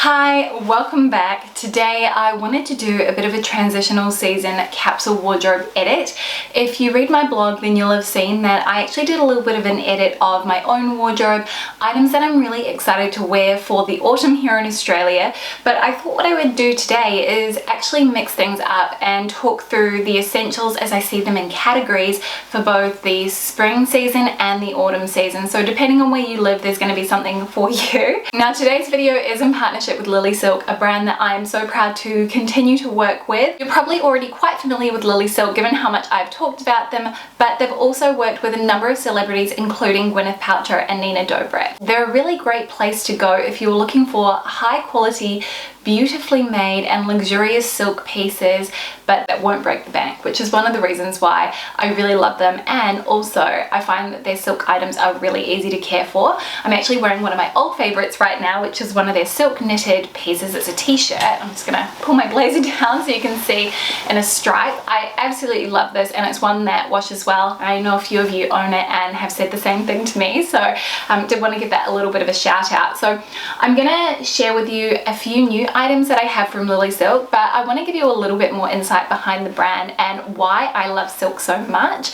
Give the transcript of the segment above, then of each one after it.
Hi, welcome back. Today I wanted to do a bit of a transitional season capsule wardrobe edit. If you read my blog, then you'll have seen that I actually did a little bit of an edit of my own wardrobe, items that I'm really excited to wear for the autumn here in Australia. But I thought what I would do today is actually mix things up and talk through the essentials as I see them in categories for both the spring season and the autumn season. So depending on where you live, there's going to be something for you. Now today's video is in partnership with LILYSILK, a brand that I am so proud to continue to work with. You're probably already quite familiar with LILYSILK given how much I've talked about them, but they've also worked with a number of celebrities including Gwyneth Paltrow and Nina Dobrev. They're a really great place to go if you're looking for high quality, beautifully made and luxurious silk pieces, but that won't break the bank, which is one of the reasons why I really love them. And also I find that their silk items are really easy to care for. I'm actually wearing one of my old favorites right now, which is one of their silk knitted pieces. It's a t-shirt. I'm just gonna pull my blazer down so you can see in a stripe. I absolutely love this, and it's one that washes well. I know a few of you own it and have said the same thing to me, so did want to give that a little bit of a shout out. So I'm gonna share with you a few new items that I have from LILYSILK, but I want to give you a little bit more insight behind the brand and why I love silk so much.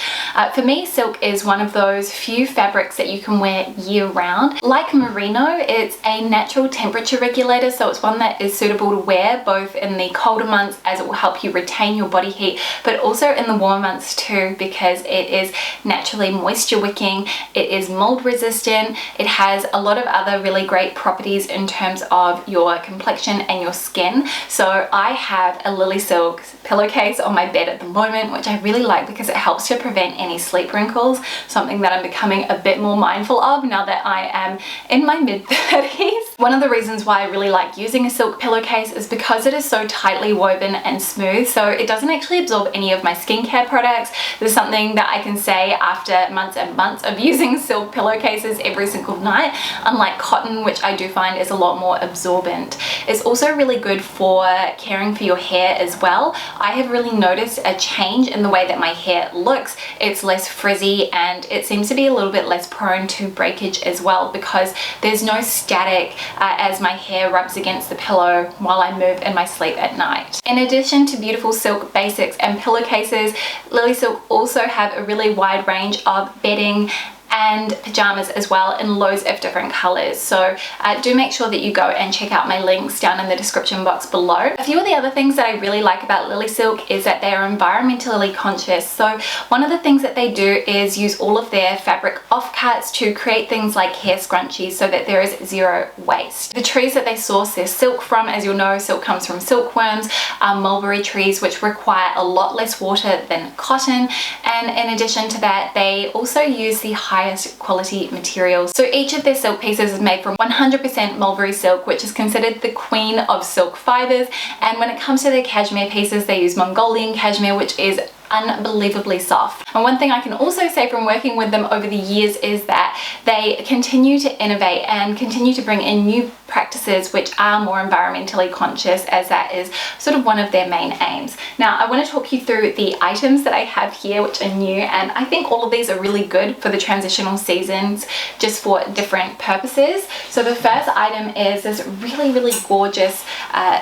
For me, silk is one of those few fabrics that you can wear year round. Like merino, it's a natural temperature regulator, so it's one that is suitable to wear both in the colder months as it will help you retain your body heat, but also in the warmer months too, because it is naturally moisture wicking, it is mold resistant, it has a lot of other really great properties in terms of your complexion and your skin. So I have a LILYSILK pillowcase on my bed at the moment, which I really like because it helps to prevent any sleep wrinkles, something that I'm becoming a bit more mindful of now that I am in my mid-30s. One of the reasons why I really like using a silk pillowcase is because it is so tightly woven and smooth, so it doesn't actually absorb any of my skincare products. This is something that I can say after months and months of using silk pillowcases every single night, unlike cotton, which I do find is a lot more absorbent. It's also really good for caring for your hair as well. I have really noticed a change in the way that my hair looks. It's less frizzy and it seems to be a little bit less prone to breakage as well, because there's no static as my hair rubs against the pillow while I move in my sleep at night. In addition to beautiful silk basics and pillowcases, LILYSILK also have a really wide range of bedding and pajamas as well in loads of different colors. So do make sure that you go and check out my links down in the description box below. A few of the other things that I really like about LILYSILK is that they are environmentally conscious. So one of the things that they do is use all of their fabric offcuts to create things like hair scrunchies so that there is zero waste. The trees that they source their silk from, as you'll know, silk comes from silkworms, are mulberry trees, which require a lot less water than cotton. And in addition to that, they also use the highest quality materials. So each of their silk pieces is made from 100% mulberry silk, which is considered the queen of silk fibers. And when it comes to their cashmere pieces, they use Mongolian cashmere, which is unbelievably soft. And one thing I can also say from working with them over the years is that they continue to innovate and continue to bring in new practices which are more environmentally conscious, as that is sort of one of their main aims. Now I want to talk you through the items that I have here which are new, and I think all of these are really good for the transitional seasons just for different purposes. So the first item is this really gorgeous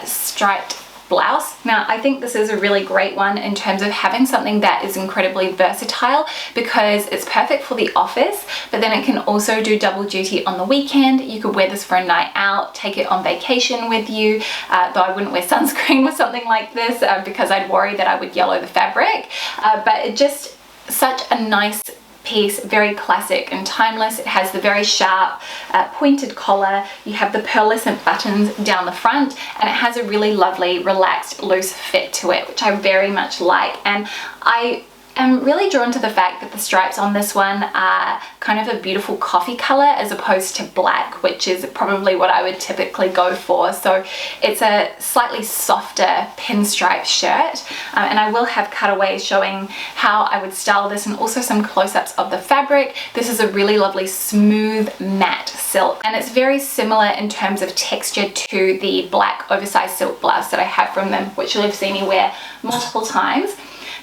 striped blouse. Now I think this is a really great one in terms of having something that is incredibly versatile, because it's perfect for the office, but then it can also do double duty on the weekend. You could wear this for a night out, take it on vacation with you, though I wouldn't wear sunscreen with something like this because I'd worry that I would yellow the fabric, but it just such a nice piece, very classic and timeless. It has the very sharp pointed collar, you have the pearlescent buttons down the front, and it has a really lovely relaxed loose fit to it, which I very much like. And I'm really drawn to the fact that the stripes on this one are kind of a beautiful coffee color as opposed to black, which is probably what I would typically go for. So it's a slightly softer pinstripe shirt, and I will have cutaways showing how I would style this and also some close-ups of the fabric. This is a really lovely smooth matte silk, and it's very similar in terms of texture to the black oversized silk blouse that I have from them, which you'll have seen me wear multiple times.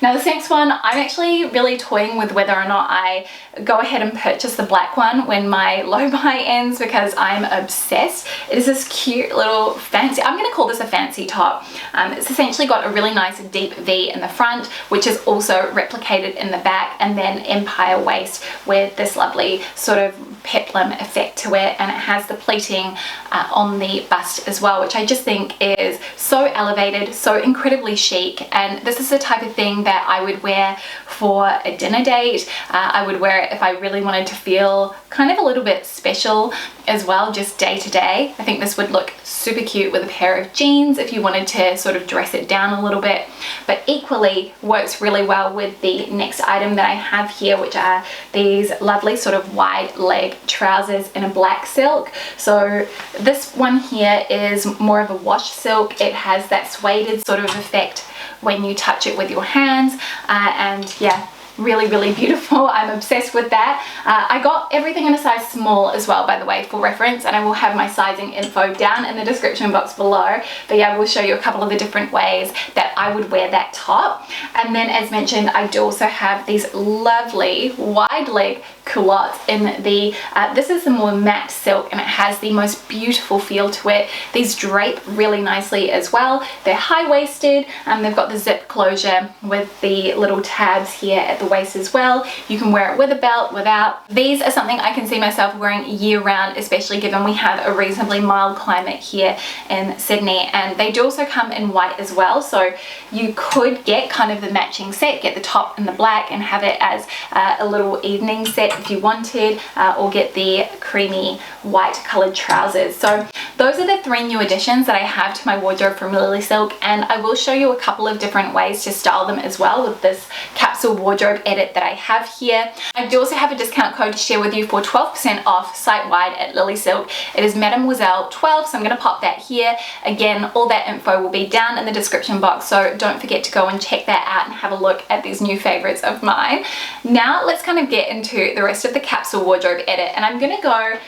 Now this next one, I'm actually really toying with whether or not I go ahead and purchase the black one when my low buy ends, because I'm obsessed. It is this cute little fancy, I'm gonna call this a fancy top. It's essentially got a really nice deep V in the front, which is also replicated in the back, and then empire waist with this lovely sort of peplum effect to it, and it has the pleating on the bust as well, which I just think is so elevated, so incredibly chic. And this is the type of thing that I would wear for a dinner date. I would wear it if I really wanted to feel kind of a little bit special as well, just day to day. I think this would look super cute with a pair of jeans if you wanted to sort of dress it down a little bit, but equally works really well with the next item that I have here, which are these lovely sort of wide leg trousers in a black silk. So this one here is more of a wash silk. It has that suede sort of effect when you touch it with your hands, and yeah, really beautiful. I'm obsessed with that. I got everything in a size small as well, by the way, for reference, and I will have my sizing info down in the description box below. But yeah, I will show you a couple of the different ways that I would wear that top. And then, as mentioned, I do also have these lovely wide leg culottes in the this is the more matte silk, and it has the most beautiful feel to it. These drape really nicely as well. They're high-waisted, and they've got the zip closure with the little tabs here at the waist as well. You can wear it with a belt, without. These are something I can see myself wearing year-round, especially given we have a reasonably mild climate here in Sydney. And they do also come in white as well, so you could get kind of the matching set, get the top in the black and have it as a little evening set if you wanted, or get the creamy white colored trousers. So those are the 3 new additions that I have to my wardrobe from LILYSILK, and I will show you a couple of different ways to style them as well with this capsule wardrobe edit that I have here. I do also have a discount code to share with you for 12% off site-wide at LILYSILK. It is Mademoiselle12, so I'm going to pop that here. Again, all that info will be down in the description box, so don't forget to go and check that out and have a look at these new favorites of mine. Now let's kind of get into the rest of the capsule wardrobe edit, and I'm going to go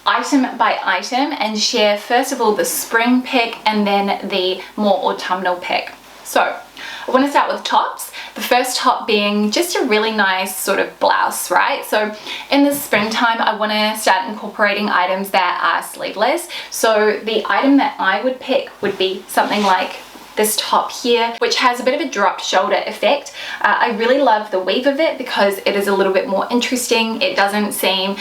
item by item and share first of all the spring pick and then the more autumnal pick. So I want to start with tops. The first top being just a really nice sort of blouse, right? So in the springtime, I want to start incorporating items that are sleeveless. So the item that I would pick would be something like this top here, which has a bit of a dropped shoulder effect. I really love the weave of it because it is a little bit more interesting. It doesn't seem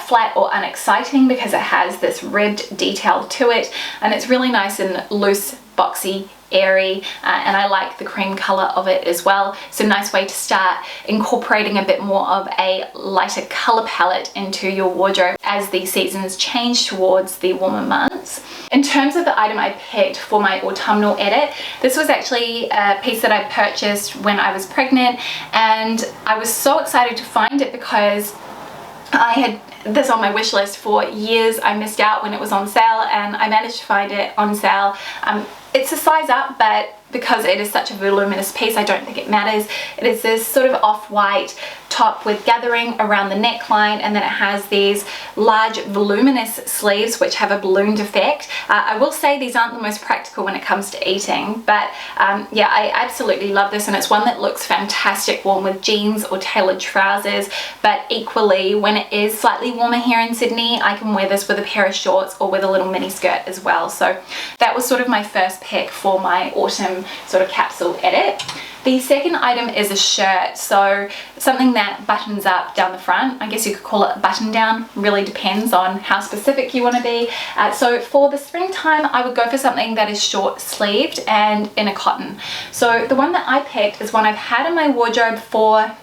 flat or unexciting because it has this ribbed detail to it, and it's really nice and loose, boxy, airy, and I like the cream color of it as well. It's a nice way to start incorporating a bit more of a lighter color palette into your wardrobe as the seasons change towards the warmer months. In terms of the item I picked for my autumnal edit, this was actually a piece that I purchased when I was pregnant, and I was so excited to find it because I had this on my wish list for years. I missed out when it was on sale, and I managed to find it on sale. It's a size up, but because it is such a voluminous piece, I don't think it matters. It is this sort of off-white top with gathering around the neckline, and then it has these large voluminous sleeves which have a ballooned effect. I will say these aren't the most practical when it comes to eating, but yeah, I absolutely love this, and it's one that looks fantastic worn with jeans or tailored trousers. But equally, when it is slightly warmer here in Sydney, I can wear this with a pair of shorts or with a little mini skirt as well. So that was sort of my first pick for my autumn sort of capsule edit. The second item is a shirt, so something that buttons up down the front. I guess you could call it a button down, really depends on how specific you want to be. So for the springtime, I would go for something that is short sleeved and in a cotton. So the one that I picked is one I've had in my wardrobe for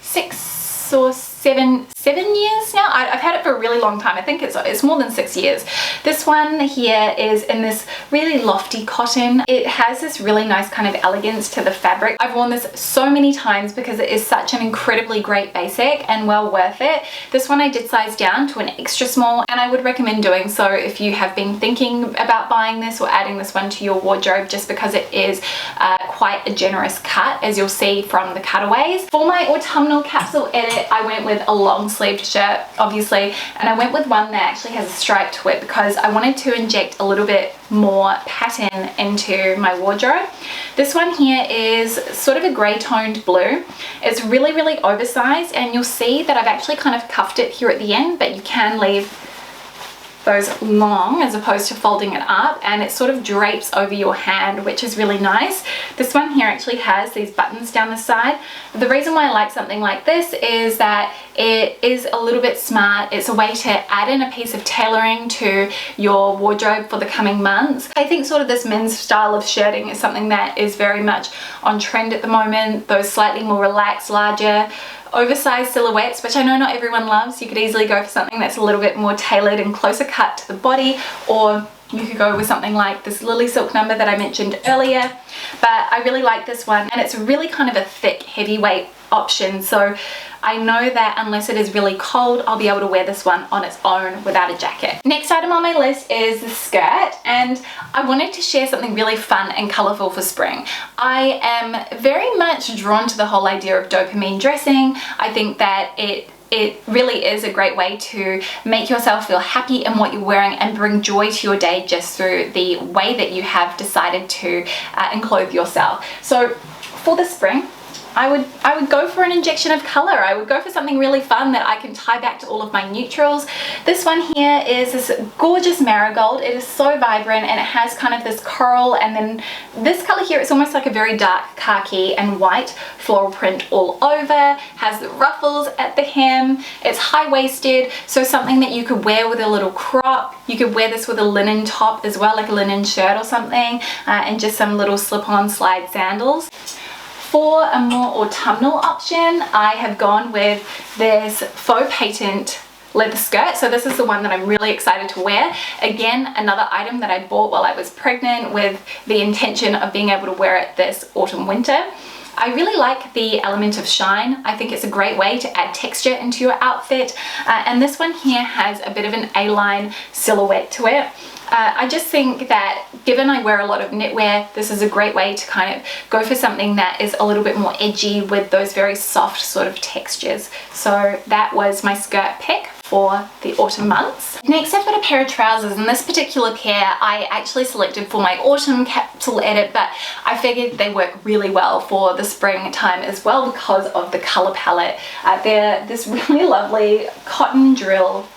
6 or 7 years now. I've had it for a really long time. I think it's more than 6 years. This one here is in this really lofty cotton. It has this really nice kind of elegance to the fabric. I've worn this so many times because it is such an incredibly great basic and well worth it. This one I did size down to an extra small, and I would recommend doing so if you have been thinking about buying this or adding this one to your wardrobe, just because it is quite a generous cut, as you'll see from the cutaways. For my autumnal capsule edit, I went with a long sleeved shirt, obviously, and I went with one that actually has a stripe to it because I wanted to inject a little bit more pattern into my wardrobe. This one here is sort of a grey toned blue. It's really, really oversized, and you'll see that I've actually kind of cuffed it here at the end, but you can leave those long as opposed to folding it up, and it sort of drapes over your hand, which is really nice. This one here actually has these buttons down the side. The reason why I like something like this is that it is a little bit smart. It's a way to add in a piece of tailoring to your wardrobe for the coming months. I think sort of this men's style of shirting is something that is very much on trend at the moment. Those slightly more relaxed, larger, oversized silhouettes, which I know not everyone loves. You could easily go for something that's a little bit more tailored and closer cut to the body, or you could go with something like this LILYSILK number that I mentioned earlier. But I really like this one, and it's really kind of a thick, heavyweight option, so I know that unless it is really cold, I'll be able to wear this one on its own without a jacket. Next item on my list is the skirt, and I wanted to share something really fun and colourful for spring. I am very much drawn to the whole idea of dopamine dressing. I think that it really is a great way to make yourself feel happy in what you're wearing and bring joy to your day just through the way that you have decided to enclothe yourself. So for the spring, I would go for an injection of color. I would go for something really fun that I can tie back to all of my neutrals. This one here is this gorgeous marigold. It is so vibrant, and it has kind of this coral, and then this color here, it's almost like a very dark khaki and white floral print all over. Has the ruffles at the hem. It's high-waisted, so something that you could wear with a little crop. You could wear this with a linen top as well, like a linen shirt or something, and just some little slip-on slide sandals. For a more autumnal option, I have gone with this faux patent leather skirt. So this is the one that I'm really excited to wear. Again, another item that I bought while I was pregnant with the intention of being able to wear it this autumn winter. I really like the element of shine. I think it's a great way to add texture into your outfit. And this one here has a bit of an A-line silhouette to it. I just think that given I wear a lot of knitwear, this is a great way to kind of go for something that is a little bit more edgy with those very soft sort of textures. So that was my skirt pick for the autumn months. Next, I've got a pair of trousers, and this particular pair I actually selected for my autumn capsule edit, but I figured they work really well for the springtime as well because of the color palette. They're this really lovely cotton drill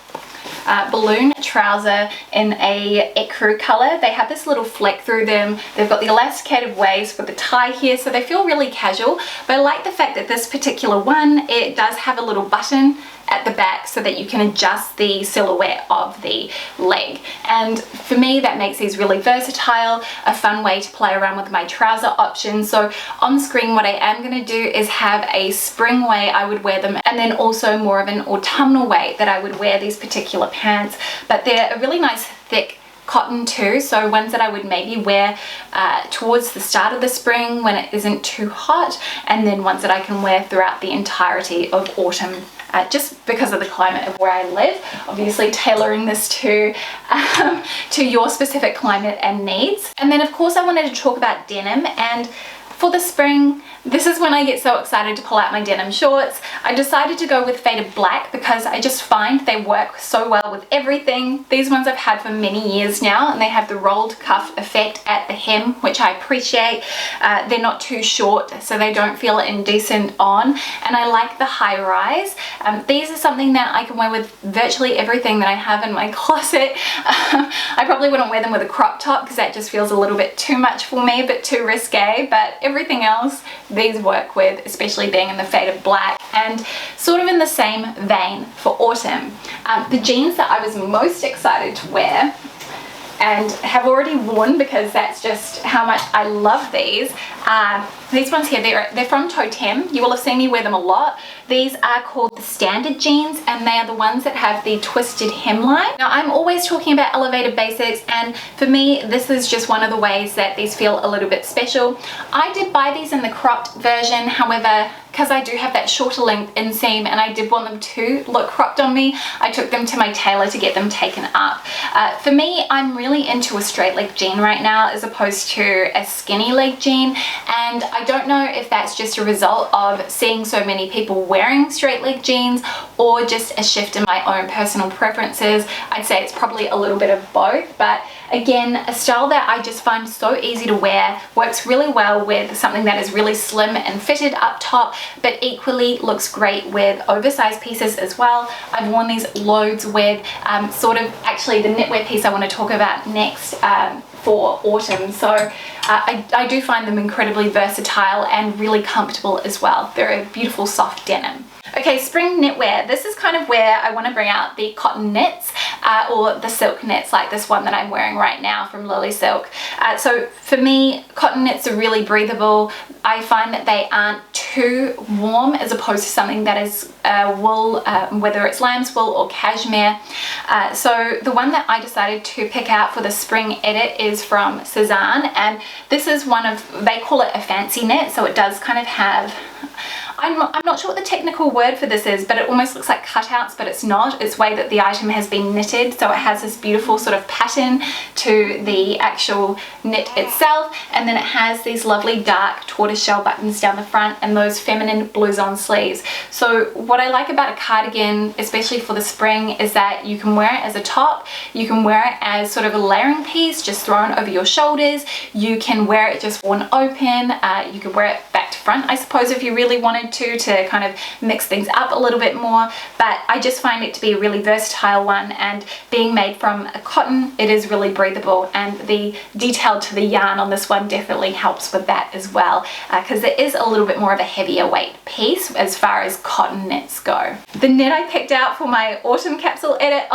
balloon trouser in a ecru color. They have this little fleck through them. They've got the elasticated waist with the tie here, so they feel really casual, but I like the fact that this particular one, it does have a little button at the back so that you can adjust the silhouette of the leg. And for me, that makes these really versatile, a fun way to play around with my trouser options. So on screen, what I am going to do is have a spring way I would wear them, and then also more of an autumnal way that I would wear these particular pants. But they're a really nice thick cotton too, so ones that I would maybe wear towards the start of the spring when it isn't too hot, and then ones that I can wear throughout the entirety of autumn, just because of the climate of where I live. Obviously tailoring this to your specific climate and needs. And then of course I wanted to talk about denim, and for the spring, this is when I get so excited to pull out my denim shorts. I decided to go with faded black because I just find they work so well with everything. These ones I've had for many years now, and they have the rolled cuff effect at the hem, which I appreciate. They're not too short, so they don't feel indecent on, and I like the high rise. These are something that I can wear with virtually everything that I have in my closet. I probably wouldn't wear them with a crop top because that just feels a little bit too much for me, but too risque, but everything else these work with, especially being in the faded black. And sort of in the same vein for autumn, the jeans that I was most excited to wear and have already worn because that's just how much I love these ones here, they're from Toteme. You will have seen me wear them a lot. These are called the standard jeans, and they are the ones that have the twisted hemline. Now I'm always talking about elevated basics, and for me this is just one of the ways that these feel a little bit special. I did buy these in the cropped version, however because I do have that shorter length inseam and I did want them to look cropped on me, I took them to my tailor to get them taken up. For me, I'm really into a straight leg jean right now as opposed to a skinny leg jean, and I don't know if that's just a result of seeing so many people wearing straight leg jeans or just a shift in my own personal preferences. I'd say it's probably a little bit of both, but again, a style that I just find so easy to wear, works really well with something that is really slim and fitted up top, but equally looks great with oversized pieces as well. I've worn these loads with actually the knitwear piece I want to talk about next for autumn. So I do find them incredibly versatile and really comfortable as well. They're a beautiful soft denim. Okay, spring knitwear. This is kind of where I want to bring out the cotton knits or the silk knits like this one that I'm wearing right now from LILYSILK. So for me, cotton knits are really breathable. I find that they aren't too warm as opposed to something that is wool, whether it's lamb's wool or cashmere. So the one that I decided to pick out for the spring edit is from Cezanne, and this is one of, they call it a fancy knit, so it does kind of have, I'm not sure what the technical word for this is, but it almost looks like cutouts, but it's not. It's the way that the item has been knitted, so it has this beautiful sort of pattern to the actual knit itself, and then it has these lovely dark tortoiseshell buttons down the front and those feminine blouson sleeves. So what I like about a cardigan, especially for the spring, is that you can wear it as a top, you can wear it as sort of a layering piece just thrown over your shoulders, you can wear it just worn open, you can wear it back to front, I suppose, if you really wanted to kind of mix things up a little bit more. But I just find it to be a really versatile one, and being made from a cotton, it is really breathable, and the detail to the yarn on this one definitely helps with that as well, because it is a little bit more of a heavier weight piece as far as cotton knits go. The knit I picked out for my autumn capsule edit,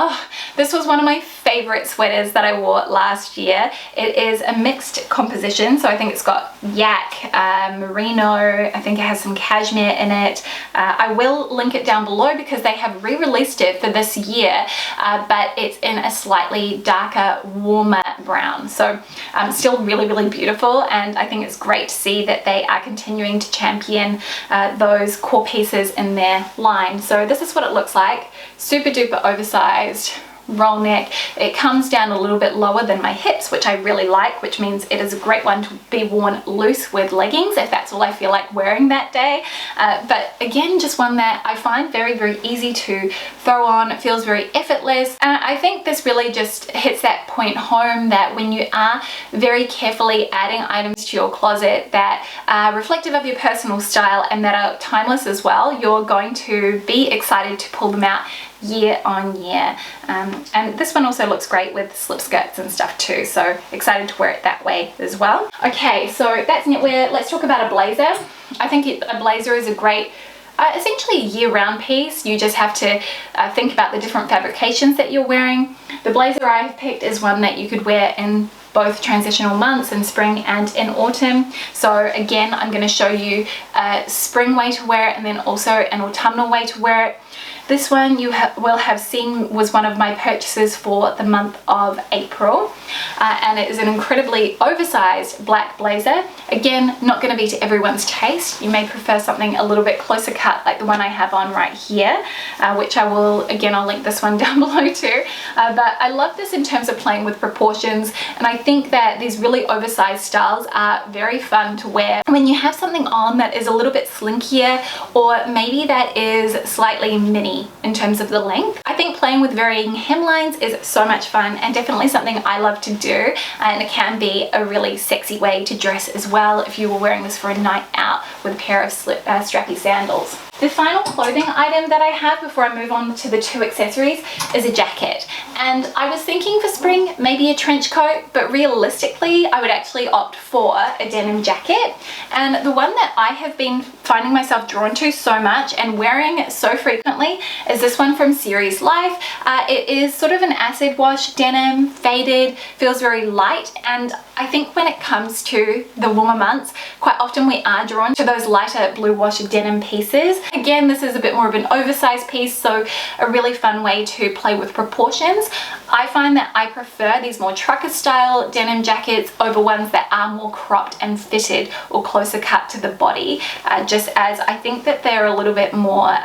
this was one of my favorite sweaters that I wore last year. It is a mixed composition, so I think it's got yak, merino, I think it has some cashmere in it. I will link it down below because they have re-released it for this year, but it's in a slightly darker, warmer brown. So still really beautiful, and I think it's great to see that they are continuing to champion those core pieces in their line. So this is what it looks like. Super duper oversized roll neck. It comes down a little bit lower than my hips, which I really like, which means it is a great one to be worn loose with leggings if that's all I feel like wearing that day. But again, just one that I find very easy to throw on. It feels very effortless. I think this really just hits that point home that when you are very carefully adding items to your closet that are reflective of your personal style and that are timeless as well, you're going to be excited to pull them out year on year. And this one also looks great with slip skirts and stuff too, so excited to wear it that way as well. Okay, so that's knitwear. Let's talk about a blazer. I think a blazer is a great essentially a year-round piece. You just have to think about the different fabrications that you're wearing. The blazer I've picked is one that you could wear in both transitional months, in spring and in autumn. So again, I'm going to show you a spring way to wear it and then also an autumnal way to wear it. This one you will have seen was one of my purchases for the month of April, and it is an incredibly oversized black blazer. Again, not going to be to everyone's taste. You may prefer something a little bit closer cut like the one I have on right here, which I will, again, I'll link this one down below too. But I love this in terms of playing with proportions, and I think that these really oversized styles are very fun to wear when you have something on that is a little bit slinkier, or maybe that is slightly mini in terms of the length. I think playing with varying hemlines is so much fun and definitely something I love to do, and it can be a really sexy way to dress as well if you were wearing this for a night out with a pair of strappy sandals. The final clothing item that I have before I move on to the two accessories is a jacket. And I was thinking for spring maybe a trench coat, but realistically I would actually opt for a denim jacket. And the one that I have been finding myself drawn to so much and wearing so frequently is this one from Series Life. It is sort of an acid wash denim, faded, feels very light, and I think when it comes to the warmer months, quite often we are drawn to those lighter blue wash denim pieces. Again, this is a bit more of an oversized piece, so a really fun way to play with proportions. I find that I prefer these more trucker style denim jackets over ones that are more cropped and fitted or closer cut to the body, just as I think that they're a little bit more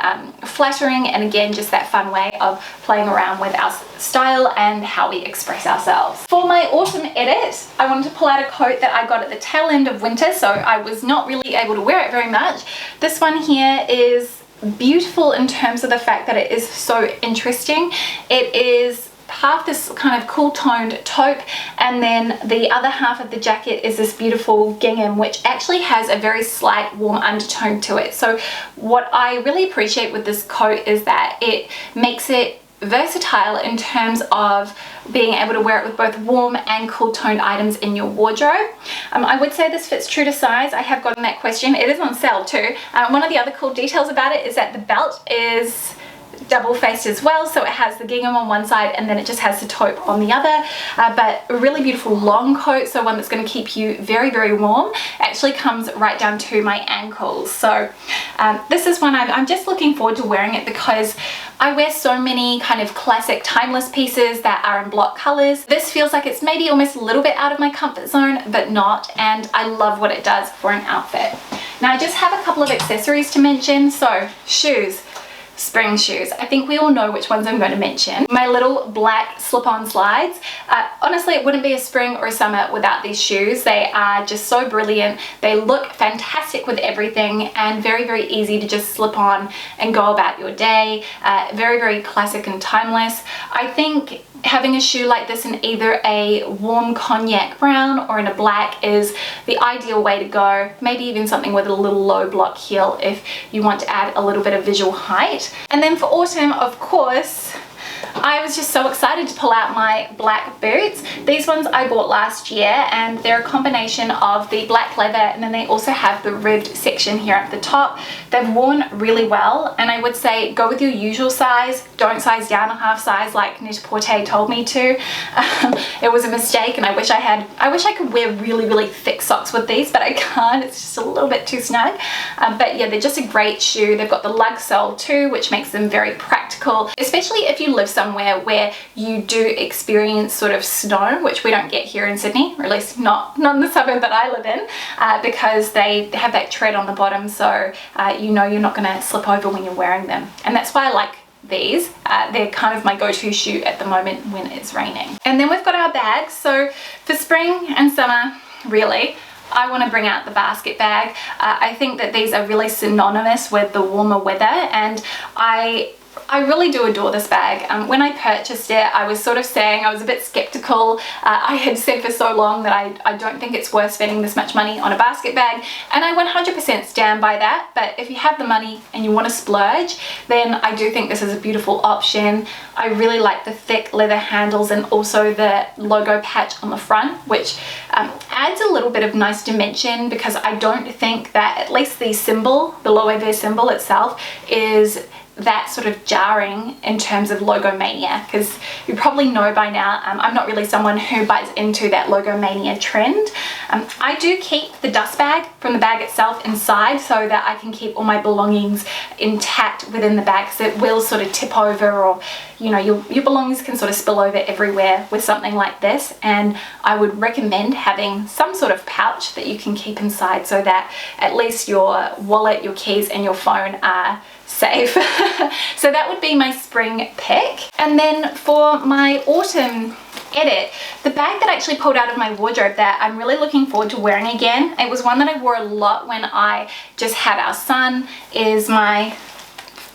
flattering, and again, just that fun way of playing around with our style and how we express ourselves. For my autumn edit, I wanted to pull out a coat that I got at the tail end of winter, so I was not really able to wear it very much. This one here is beautiful in terms of the fact that it is so interesting. It is half this kind of cool toned taupe, and then the other half of the jacket is this beautiful gingham, which actually has a very slight warm undertone to it. So what I really appreciate with this coat is that it makes it versatile in terms of being able to wear it with both warm and cool toned items in your wardrobe. I would say this fits true to size. I have gotten that question. It is on sale too. One of the other cool details about it is that the belt is double-faced as well, so it has the gingham on one side and then it just has the taupe on the other, but a really beautiful long coat, so one that's going to keep you very, very warm. It actually comes right down to my ankles, so this is one I'm just looking forward to wearing it because I wear so many kind of classic timeless pieces that are in block colors. This feels like it's maybe almost a little bit out of my comfort zone, but not, and I love what it does for an outfit. Now I just have a couple of accessories to mention. So shoes. Spring shoes. I think we all know which ones I'm going to mention. My little black slip-on slides. Honestly, it wouldn't be a spring or a summer without these shoes. They are just so brilliant. They look fantastic with everything and very, very easy to just slip on and go about your day. Very, very classic and timeless. I think having a shoe like this in either a warm cognac brown or in a black is the ideal way to go. Maybe even something with a little low block heel if you want to add a little bit of visual height. And then for autumn, of course, I was just so excited to pull out my black boots. These ones I bought last year, and they're a combination of the black leather, and then they also have the ribbed section here at the top. They've worn really well, and I would say go with your usual size. Don't size down a half size like Net-a-Porter told me to. It was a mistake, and I wish I could wear really, really thick socks with these, but I can't. It's just a little bit too snug. But yeah, they're just a great shoe. They've got the lug sole too, which makes them very practical, especially if you live somewhere where you do experience sort of snow, which we don't get here in Sydney, or at least not in the suburb that I live in, because they have that tread on the bottom, so you know you're not going to slip over when you're wearing them. And that's why I like these. They're kind of my go-to shoe at the moment when it's raining. And then we've got our bags. So for spring and summer, really, I want to bring out the basket bag. I think that these are really synonymous with the warmer weather, and I really do adore this bag. When I purchased it, I was sort of saying I was a bit skeptical. I had said for so long that I don't think it's worth spending this much money on a basket bag, and I 100% stand by that. But if you have the money and you want to splurge, then I do think this is a beautiful option. I really like the thick leather handles and also the logo patch on the front, which adds a little bit of nice dimension, because I don't think that at least the symbol, the Loewe symbol itself, is that sort of jarring in terms of logo mania, because you probably know by now I'm not really someone who buys into that logo mania trend. I do keep the dust bag from the bag itself inside so that I can keep all my belongings intact within the bag, because it will sort of tip over, or you know, your belongings can sort of spill over everywhere with something like this. And I would recommend having some sort of pouch that you can keep inside so that at least your wallet, your keys and your phone are safe. So that would be my spring pick. And then for my autumn edit, the bag that I actually pulled out of my wardrobe that I'm really looking forward to wearing again, it was one that I wore a lot when I just had our son, is my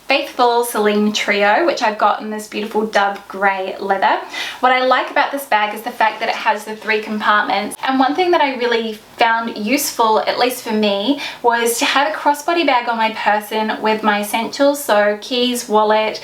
Faithful Celine Trio, which I've got in this beautiful dove grey leather. What I like about this bag is the fact that it has the 3 compartments, and one thing that I really found useful, at least for me, was to have a crossbody bag on my person with my essentials, so keys, wallet,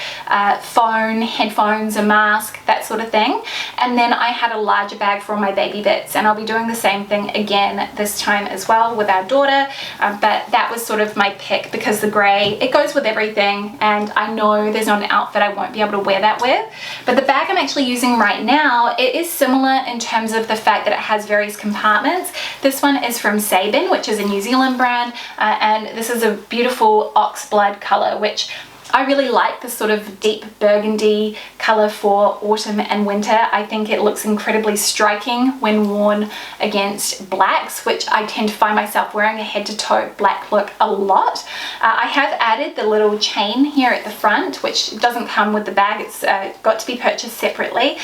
phone, headphones, a mask, that sort of thing. And then I had a larger bag for all my baby bits, and I'll be doing the same thing again this time as well with our daughter. But that was sort of my pick, because the grey, it goes with everything. amazing, and I know there's not an outfit I won't be able to wear that with. But the bag I'm actually using right now, it is similar in terms of the fact that it has various compartments. This one is from Sabin, which is a New Zealand brand, and this is a beautiful oxblood color, which I really like, this sort of deep burgundy color for autumn and winter. I think it looks incredibly striking when worn against blacks, which I tend to find myself wearing a head to toe black look a lot. I have added the little chain here at the front, which doesn't come with the bag. It's got to be purchased separately,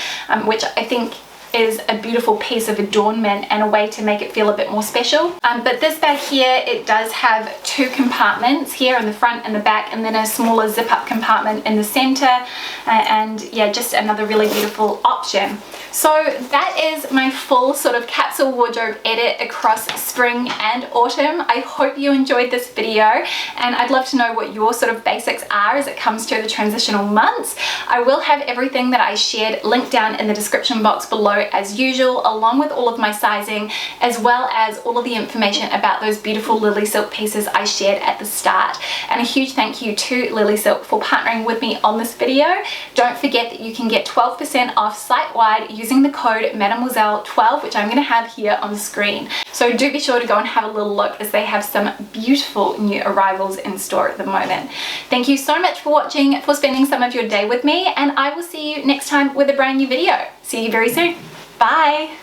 which I think is a beautiful piece of adornment and a way to make it feel a bit more special. But this bag here, it does have two compartments here in the front and the back, and then a smaller zip up compartment in the center, and yeah, just another really beautiful option. So that is my full sort of capsule wardrobe edit across spring and autumn. I hope you enjoyed this video, and I'd love to know what your sort of basics are as it comes to the transitional months. I will have everything that I shared linked down in the description box below as usual, along with all of my sizing, as well as all of the information about those beautiful LILYSILK pieces I shared at the start. And a huge thank you to LILYSILK for partnering with me on this video. Don't forget that you can get 12% off site-wide using the code Mademoiselle12, which I'm going to have here on the screen. So do be sure to go and have a little look, as they have some beautiful new arrivals in store at the moment. Thank you so much for watching, for spending some of your day with me, and I will see you next time with a brand new video. See you very soon. Bye!